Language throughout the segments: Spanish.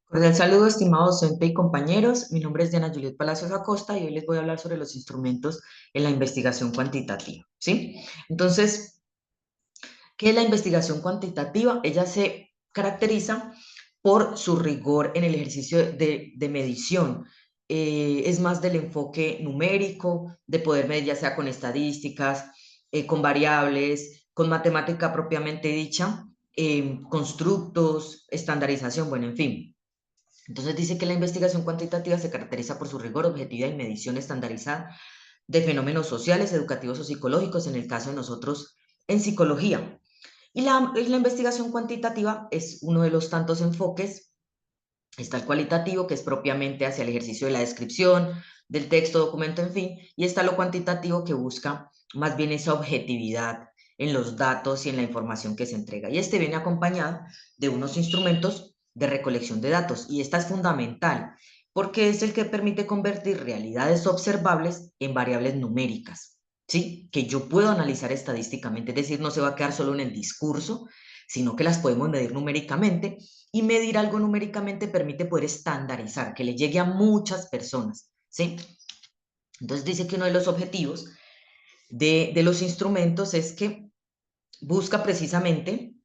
Cordial saludo, estimado docente y compañeros. Mi nombre es Diana Juliet Palacios Acosta y hoy les voy a hablar sobre los instrumentos en la investigación cuantitativa, ¿sí? Entonces, ¿qué es la investigación cuantitativa? Ella se caracteriza por su rigor en el ejercicio de medición. Es más del enfoque numérico, de poder medir ya sea con estadísticas, con variables, con matemática propiamente dicha, constructos, estandarización, bueno, en fin. Entonces dice que la investigación cuantitativa se caracteriza por su rigor, objetividad y medición estandarizada de fenómenos sociales, educativos o psicológicos, en el caso de nosotros en psicología. Y la investigación cuantitativa es uno de los tantos enfoques. Está el cualitativo, que es propiamente hacia el ejercicio de la descripción, del texto, documento, en fin, y está lo cuantitativo, que busca más bien esa objetividad en los datos y en la información que se entrega. Y este viene acompañado de unos instrumentos de recolección de datos, y esta es fundamental, porque es el que permite convertir realidades observables en variables numéricas, ¿sí? Que yo puedo analizar estadísticamente, es decir, no se va a quedar solo en el discurso, sino que las podemos medir numéricamente, y medir algo numéricamente permite poder estandarizar, que le llegue a muchas personas, ¿sí? Entonces dice que uno de los objetivos de los instrumentos es que busca precisamente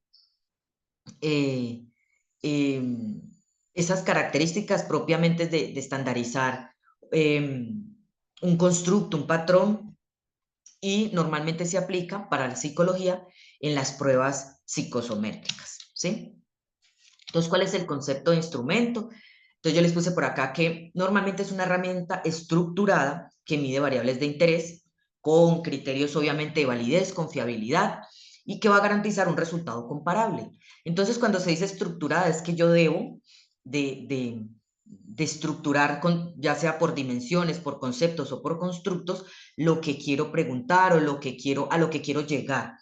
eh, eh, esas características propiamente de estandarizar eh, un constructo, un patrón, y normalmente se aplica para la psicología en las pruebas psicosométricas, ¿sí? Entonces, ¿cuál es el concepto de instrumento? Entonces, yo les puse por acá que normalmente es una herramienta estructurada que mide variables de interés con criterios obviamente de validez, confiabilidad, y que va a garantizar un resultado comparable. Entonces, cuando se dice estructurada, es que yo debo de estructurar, ya sea por dimensiones, por conceptos o por constructos, lo que quiero preguntar o a lo que quiero llegar.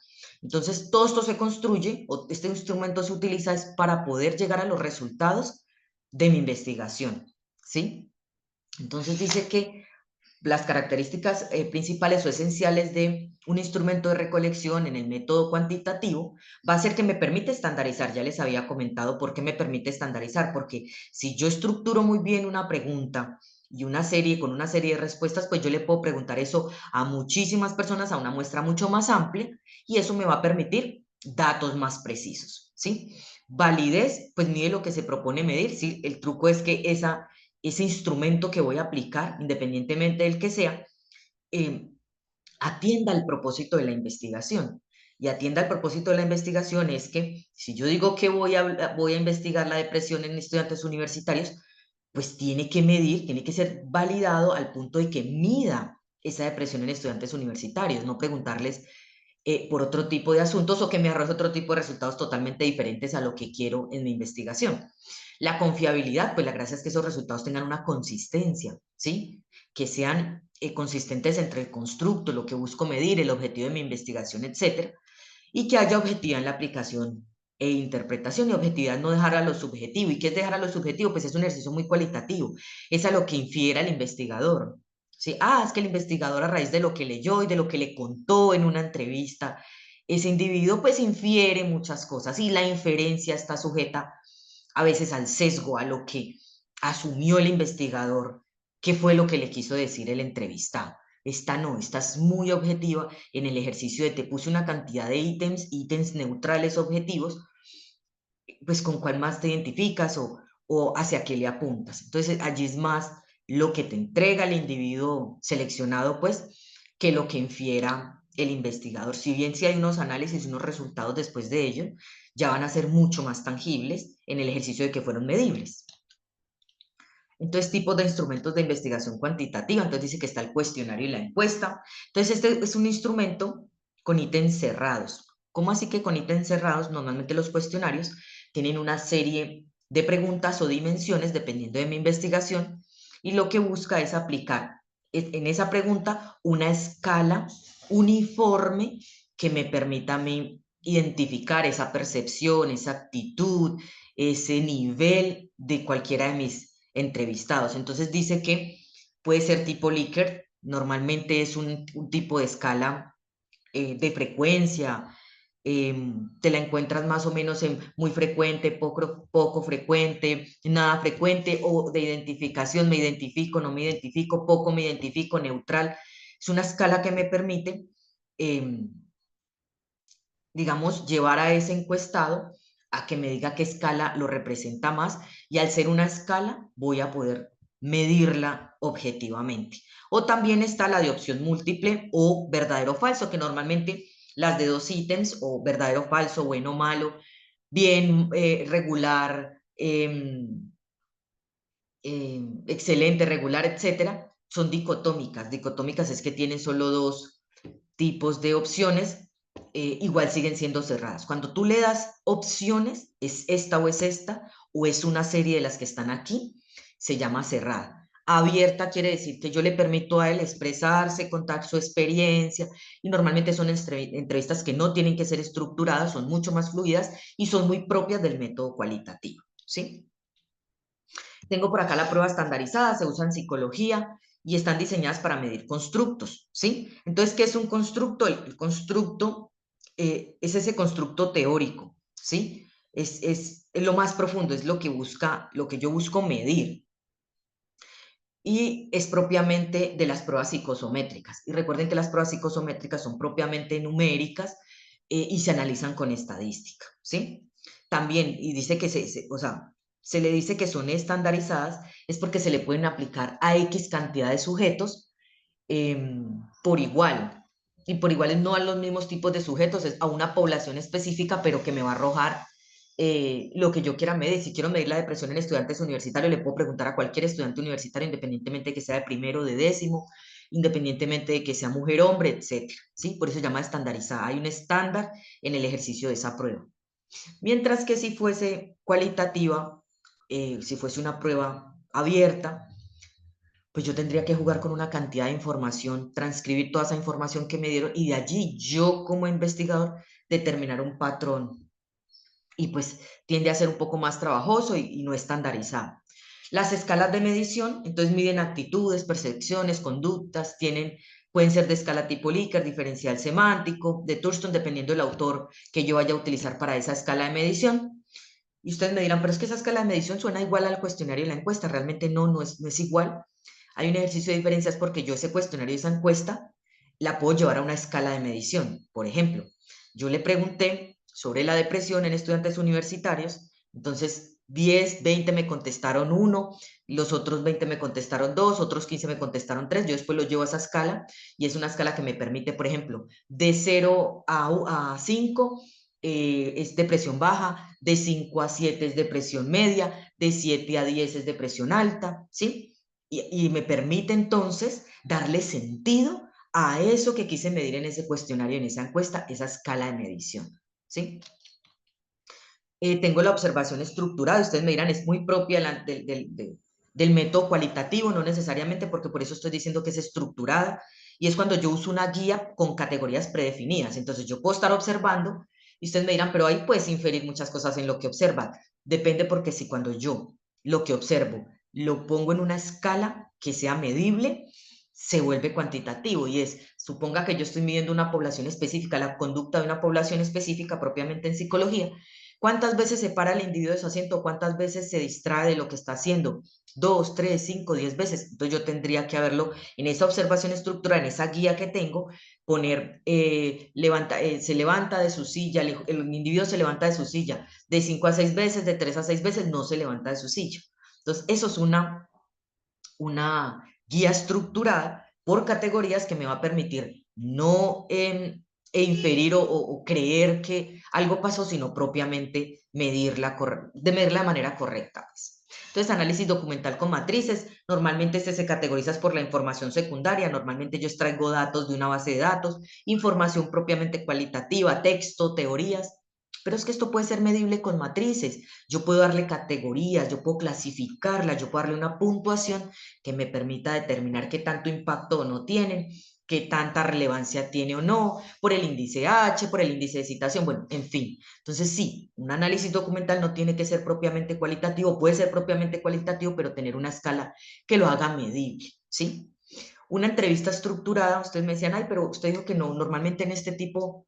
Entonces, todo esto se construye, o este instrumento se utiliza es para poder llegar a los resultados de mi investigación, ¿sí? Entonces dice que las características principales o esenciales de un instrumento de recolección en el método cuantitativo va a ser que me permite estandarizar. Ya les había comentado por qué me permite estandarizar, porque si yo estructuro muy bien una pregunta y con una serie de respuestas, pues yo le puedo preguntar eso a muchísimas personas, a una muestra mucho más amplia, y eso me va a permitir datos más precisos, ¿sí? Validez, pues mide lo que se propone medir, ¿sí? El truco es que ese instrumento que voy a aplicar, independientemente del que sea, eh, atienda al propósito de la investigación. Y atienda al propósito de la investigación es que si yo digo que voy a investigar la depresión en estudiantes universitarios, pues tiene que medir, tiene que ser validado al punto de que mida esa depresión en estudiantes universitarios, no preguntarles por otro tipo de asuntos o que me arroje otro tipo de resultados totalmente diferentes a lo que quiero en mi investigación. La confiabilidad, pues la gracia es que esos resultados tengan una consistencia, ¿sí? Que sean consistentes entre el constructo, lo que busco medir, el objetivo de mi investigación, etcétera, y que haya objetividad en la aplicación e interpretación. Y objetividad no dejar a lo subjetivo. ¿Y qué es dejar a lo subjetivo? Pues es un ejercicio muy cualitativo, es a lo que infiera el investigador. ¿Sí? Es que el investigador, a raíz de lo que leyó y de lo que le contó en una entrevista, ese individuo pues infiere muchas cosas, y la inferencia está sujeta a veces al sesgo, a lo que asumió el investigador, qué fue lo que le quiso decir el entrevistado. Esta no, esta es muy objetiva en el ejercicio de te puse una cantidad de ítems neutrales objetivos, pues con cuál más te identificas o hacia qué le apuntas. Entonces allí es más lo que te entrega el individuo seleccionado, pues, que lo que infiera el investigador. Si bien si hay unos análisis y unos resultados después de ello, ya van a ser mucho más tangibles en el ejercicio de que fueron medibles. Entonces, tipos de instrumentos de investigación cuantitativa. Entonces dice que está el cuestionario y la encuesta. Entonces, este es un instrumento con ítems cerrados. ¿Cómo así que con ítems cerrados? Normalmente los cuestionarios tienen una serie de preguntas o dimensiones dependiendo de mi investigación, y lo que busca es aplicar en esa pregunta una escala uniforme que me permita a mí identificar esa percepción, esa actitud, ese nivel de cualquiera de mis entrevistados. Entonces dice que puede ser tipo Likert, normalmente es un tipo de escala de frecuencia, te la encuentras más o menos en muy frecuente, poco frecuente, nada frecuente, o de identificación, me identifico, no me identifico, poco me identifico, neutral. Es una escala que me permite, em, digamos, llevar a ese encuestado a que me diga qué escala lo representa más, y al ser una escala voy a poder medirla objetivamente. O también está la de opción múltiple o verdadero o falso, que normalmente las de dos ítems, o verdadero o falso, bueno o malo, bien, regular, excelente, regular, etcétera, son dicotómicas. Dicotómicas es que tienen solo dos tipos de opciones, igual siguen siendo cerradas. Cuando tú le das opciones, es esta o es una serie de las que están aquí, se llama cerrada. Abierta quiere decir que yo le permito a él expresarse, contar su experiencia, y normalmente son entrevistas que no tienen que ser estructuradas, son mucho más fluidas y son muy propias del método cualitativo, ¿sí? Tengo por acá la prueba estandarizada, se usa en psicología y están diseñadas para medir constructos, ¿sí? Entonces, ¿qué es un constructo? El constructo es ese constructo teórico, ¿sí? Es lo más profundo, es lo que busca, lo que yo busco medir, y es propiamente de las pruebas psicosométricas. Y recuerden que las pruebas psicosométricas son propiamente numéricas, y se analizan con estadística, ¿sí? También, y dice que o sea, se le dice que son estandarizadas, es porque se le pueden aplicar a X cantidad de sujetos, por igual. Y por igual no a los mismos tipos de sujetos, es a una población específica, pero que me va a arrojar lo que yo quiera medir. Si quiero medir la depresión en estudiantes universitarios, le puedo preguntar a cualquier estudiante universitario, independientemente de que sea de primero o de décimo, independientemente de que sea mujer, hombre, etcétera, ¿sí? Por eso se llama estandarizada. Hay un estándar en el ejercicio de esa prueba. Mientras que si fuese cualitativa, si fuese una prueba abierta, pues yo tendría que jugar con una cantidad de información, transcribir toda esa información que me dieron, y de allí yo como investigador determinar un patrón, y pues tiende a ser un poco más trabajoso y no estandarizado. Las escalas de medición, entonces miden actitudes, percepciones, conductas, pueden ser de escala tipo Likert, diferencial semántico, de Thurston, dependiendo del autor que yo vaya a utilizar para esa escala de medición. Y ustedes me dirán, pero es que esa escala de medición suena igual al cuestionario y la encuesta. Realmente no, no es igual. Hay un ejercicio de diferencias porque yo ese cuestionario y esa encuesta la puedo llevar a una escala de medición. Por ejemplo, yo le pregunté sobre la depresión en estudiantes universitarios, entonces 10, 20 me contestaron uno, los otros 20 me contestaron dos, otros 15 me contestaron tres. Yo después lo llevo a esa escala, y es una escala que me permite, por ejemplo, de 0 a 5 es depresión baja, de 5 a 7 es depresión media, de 7 a 10 es depresión alta, ¿sí? Y me permite entonces darle sentido a eso que quise medir en ese cuestionario, en esa encuesta, esa escala de medición, ¿sí? Tengo la observación estructurada, ustedes me dirán, es muy propia del método cualitativo, no necesariamente, porque por eso estoy diciendo que es estructurada, y es cuando yo uso una guía con categorías predefinidas. Entonces yo puedo estar observando y ustedes me dirán, pero ahí puedes inferir muchas cosas en lo que observan. Depende, porque si cuando yo lo que observo lo pongo en una escala que sea medible, se vuelve cuantitativo, y suponga que yo estoy midiendo una población específica, la conducta de una población específica propiamente en psicología. ¿Cuántas veces se para el individuo de su asiento? ¿Cuántas veces se distrae de lo que está haciendo? 2, 3, 5, 10 veces. Entonces yo tendría que haberlo en esa observación estructural, en esa guía que tengo, poner, se levanta de su silla, el individuo se levanta de su silla de 5 a 6 veces, de 3 a 6 veces no se levanta de su silla. Entonces eso es una guía estructurada por categorías que me va a permitir no inferir o creer que algo pasó, sino propiamente medirla de manera correcta, pues. Entonces, análisis documental con matrices, normalmente se categoriza por la información secundaria. Normalmente yo extraigo datos de una base de datos, información propiamente cualitativa, texto, teorías, pero es que esto puede ser medible con matrices. Yo puedo darle categorías, yo puedo clasificarla, yo puedo darle una puntuación que me permita determinar qué tanto impacto o no tienen, qué tanta relevancia tiene o no, por el índice H, por el índice de citación, bueno, en fin. Entonces sí, un análisis documental no tiene que ser propiamente cualitativo, puede ser propiamente cualitativo, pero tener una escala que lo haga medible, ¿sí? Una entrevista estructurada, ustedes me decían, ay, pero usted dijo que no, normalmente en este tipo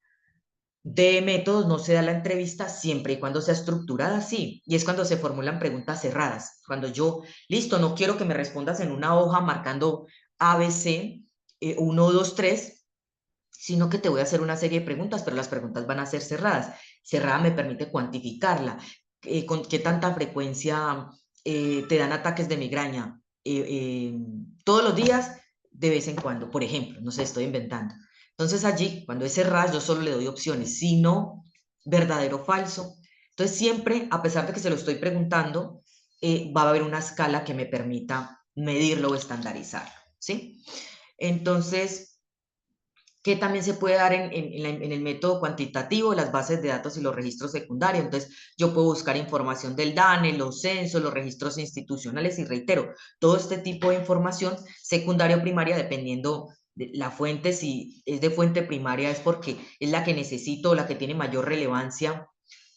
De métodos no se da la entrevista siempre y cuando sea estructurada, sí. Y es cuando se formulan preguntas cerradas. Cuando yo, listo, no quiero que me respondas en una hoja marcando ABC, 1, 2, 3, sino que te voy a hacer una serie de preguntas, pero las preguntas van a ser cerradas. Cerrada me permite cuantificarla. ¿Con qué tanta frecuencia te dan ataques de migraña? Todos los días, de vez en cuando, por ejemplo, no sé, estoy inventando. Entonces allí, cuando es cerrada, yo solo le doy opciones, si no, verdadero o falso. Entonces siempre, a pesar de que se lo estoy preguntando, va a haber una escala que me permita medirlo o estandarizarlo, ¿sí? Entonces, que también se puede dar en el método cuantitativo, las bases de datos y los registros secundarios. Entonces, yo puedo buscar información del DANE, los censos, los registros institucionales y reitero, todo este tipo de información secundaria o primaria, dependiendo de la fuente, si es de fuente primaria es porque es la que necesito o la que tiene mayor relevancia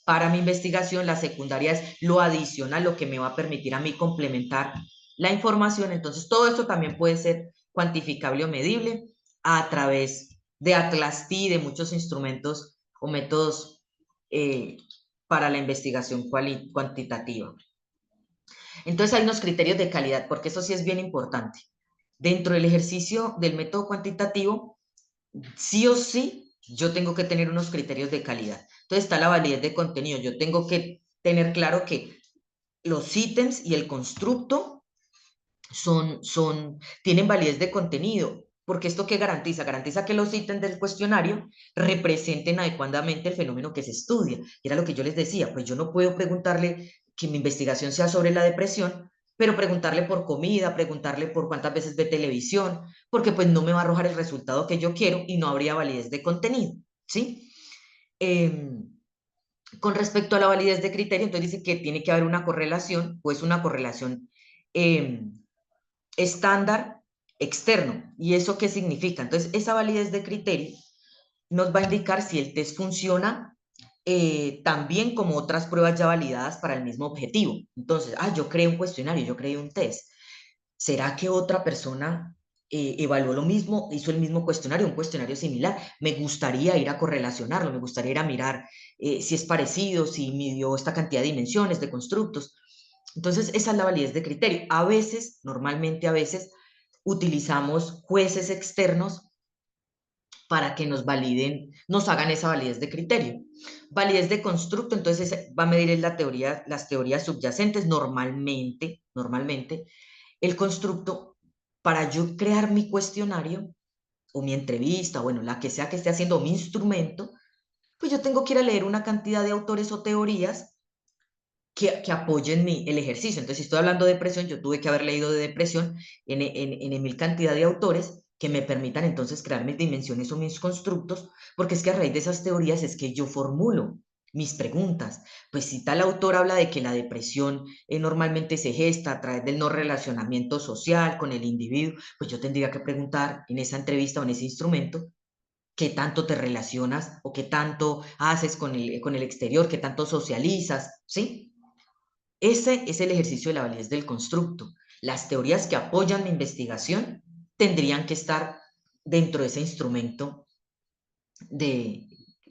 para mi investigación, la secundaria es lo adicional, lo que me va a permitir a mí complementar la información. Entonces, todo esto también puede ser cuantificable o medible a través de Atlas T, de muchos instrumentos o métodos eh, para la investigación cuantitativa. Entonces, hay unos criterios de calidad, porque eso sí es bien importante. Dentro del ejercicio del método cuantitativo, sí o sí, yo tengo que tener unos criterios de calidad. Entonces está la validez de contenido. Yo tengo que tener claro que los ítems y el constructo tienen validez de contenido. Porque esto qué garantiza? Garantiza que los ítems del cuestionario representen adecuadamente el fenómeno que se estudia. Y era lo que yo les decía, pues yo no puedo preguntarle que mi investigación sea sobre la depresión, pero preguntarle por comida, preguntarle por cuántas veces ve televisión, porque pues no me va a arrojar el resultado que yo quiero y no habría validez de contenido, ¿sí? Em, con respecto a la validez de criterio, entonces dice que tiene que haber una correlación, pues una correlación em, estándar externo. ¿Y eso qué significa? Entonces, esa validez de criterio nos va a indicar si el test funciona tan bien como otras pruebas ya validadas para el mismo objetivo. Entonces, yo creé un cuestionario, yo creé un test. ¿Será que otra persona evaluó lo mismo, hizo el mismo cuestionario, un cuestionario similar? Me gustaría ir a correlacionarlo, me gustaría ir a mirar si es parecido, si midió esta cantidad de dimensiones, de constructos. Entonces, esa es la validez de criterio. A veces, normalmente a veces, utilizamos jueces externos para que nos validen, nos hagan esa validez de criterio. Validez de constructo, entonces va a medir la teoría, las teorías subyacentes normalmente, el constructo para yo crear mi cuestionario o mi entrevista, bueno, la que sea que esté haciendo, mi instrumento, pues yo tengo que ir a leer una cantidad de autores o teorías que apoyen el ejercicio. Entonces, si estoy hablando de depresión, yo tuve que haber leído de depresión en mil cantidad de autores que me permitan entonces crear mis dimensiones o mis constructos, porque es que a raíz de esas teorías es que yo formulo mis preguntas. Pues si tal autor habla de que la depresión normalmente se gesta a través del no relacionamiento social con el individuo, pues yo tendría que preguntar en esa entrevista o en ese instrumento qué tanto te relacionas o qué tanto haces con el exterior, qué tanto socializas, ¿sí? Ese es el ejercicio de la validez del constructo. Las teorías que apoyan mi investigación tendrían que estar dentro de ese instrumento de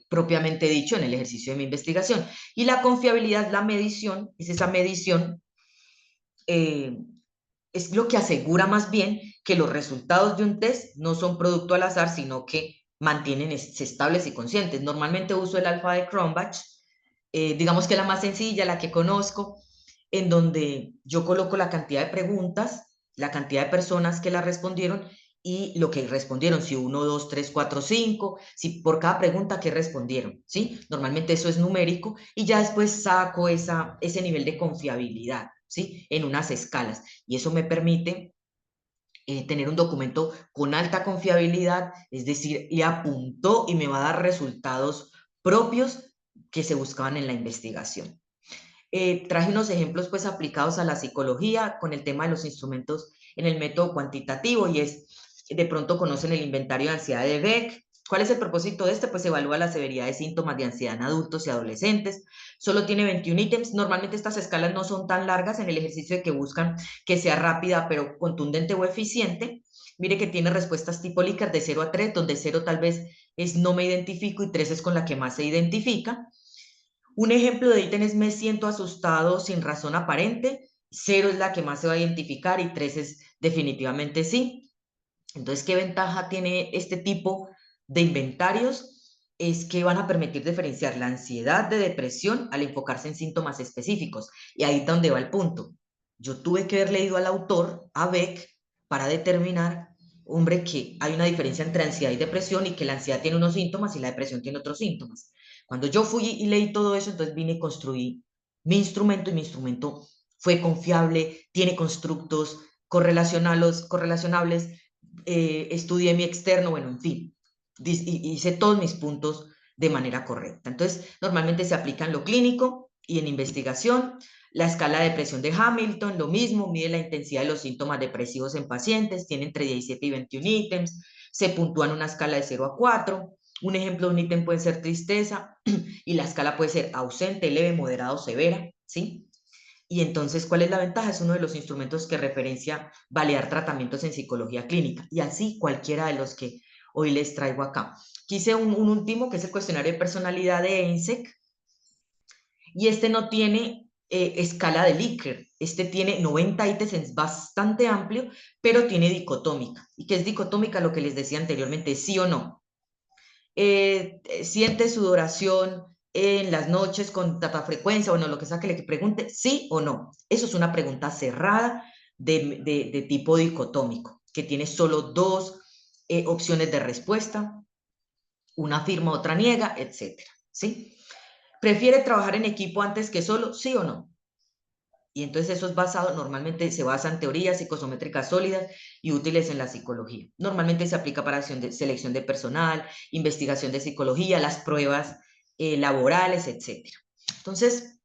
propiamente dicho en el ejercicio de mi investigación. Y la confiabilidad, la medición, es esa medición, eh, es lo que asegura más bien que los resultados de un test no son producto al azar, sino que mantienen estables y conscientes. Normalmente uso el alfa de Cronbach, digamos que la más sencilla, la que conozco, en donde yo coloco la cantidad de preguntas, la cantidad de personas que la respondieron y lo que respondieron, si uno, dos, tres, cuatro, cinco, si por cada pregunta que respondieron, ¿sí? Normalmente eso es numérico y ya después saco ese nivel de confiabilidad, ¿sí? En unas escalas y eso me permite tener un documento con alta confiabilidad, es decir, le apuntó y me va a dar resultados propios que se buscaban en la investigación. Traje unos ejemplos pues aplicados a la psicología con el tema de los instrumentos en el método cuantitativo y es, de pronto conocen el inventario de ansiedad de Beck. ¿Cuál es el propósito de este? Pues evalúa la severidad de síntomas de ansiedad en adultos y adolescentes. Solo tiene 21 ítems. Normalmente estas escalas no son tan largas en el ejercicio de que buscan que sea rápida pero contundente o eficiente. Mire que tiene respuestas tipo Likert de 0 a 3, donde 0 tal vez es no me identifico y 3 es con la que más se identifica. Un ejemplo de ítem es me siento asustado sin razón aparente, 0 es la que más se va a identificar y 3 es definitivamente sí. Entonces, ¿qué ventaja tiene este tipo de inventarios? Es que van a permitir diferenciar la ansiedad de depresión al enfocarse en síntomas específicos. Y ahí es donde va el punto. Yo tuve que haber leído al autor, a Beck, para determinar, hombre, que hay una diferencia entre ansiedad y depresión y que la ansiedad tiene unos síntomas y la depresión tiene otros síntomas. Cuando yo fui y leí todo eso, entonces vine y construí mi instrumento y mi instrumento fue confiable, tiene constructos correlacionables, estudié mi externo, bueno, en fin, hice todos mis puntos de manera correcta. Entonces, normalmente se aplica en lo clínico y en investigación. La escala de depresión de Hamilton, lo mismo, mide la intensidad de los síntomas depresivos en pacientes, tiene entre 17 y 21 ítems, se puntúa en una escala de 0 a 4. Un ejemplo de un ítem puede ser tristeza y la escala puede ser ausente, leve, moderado, severa, ¿sí? Y entonces, ¿cuál es la ventaja? Es uno de los instrumentos que referencia validar tratamientos en psicología clínica y así cualquiera de los que hoy les traigo acá. Quise un último que es el cuestionario de personalidad de ENSEC y este no tiene escala de Likert. Este tiene 90 ítems, es bastante amplio, pero tiene dicotómica. ¿Y qué es dicotómica? Lo que les decía anteriormente, sí o no. Siente sudoración en las noches con tanta frecuencia, bueno, lo que sea que le pregunte, sí o no. Eso es una pregunta cerrada de tipo dicotómico, que tiene solo dos opciones de respuesta, una afirma, otra niega, etcétera, ¿sí? ¿Prefiere trabajar en equipo antes que solo, sí o no? Y entonces eso es basado, normalmente se basa en teorías psicosométricas sólidas y útiles en la psicología. Normalmente se aplica para selección de personal, investigación de psicología, las pruebas laborales, etcétera. Entonces,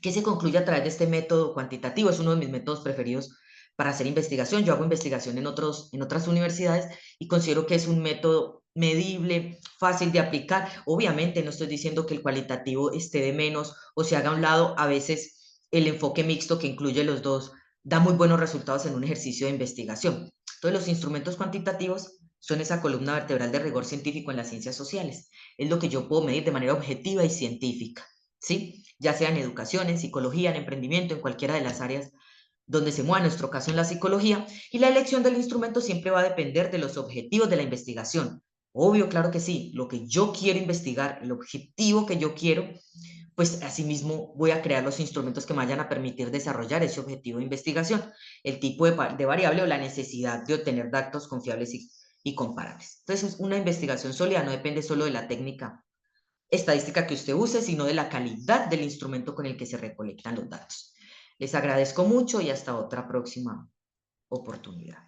¿qué se concluye a través de este método cuantitativo? Es uno de mis métodos preferidos para hacer investigación. Yo hago investigación en otras universidades y considero que es un método medible, fácil de aplicar. Obviamente no estoy diciendo que el cualitativo esté de menos o se haga a un lado. A veces el enfoque mixto que incluye los dos da muy buenos resultados en un ejercicio de investigación. Entonces los instrumentos cuantitativos son esa columna vertebral de rigor científico en las ciencias sociales. Es lo que yo puedo medir de manera objetiva y científica. ¿Sí? Ya sea en educación, en psicología, en emprendimiento, en cualquiera de las áreas donde se mueva, en nuestro caso en la psicología, y la elección del instrumento siempre va a depender de los objetivos de la investigación. Obvio, claro que sí, lo que yo quiero investigar, el objetivo que yo quiero, pues asimismo voy a crear los instrumentos que me vayan a permitir desarrollar ese objetivo de investigación, el tipo de variable o la necesidad de obtener datos confiables y comparables. Entonces, una investigación sólida no depende solo de la técnica estadística que usted use, sino de la calidad del instrumento con el que se recolectan los datos. Les agradezco mucho y hasta otra próxima oportunidad.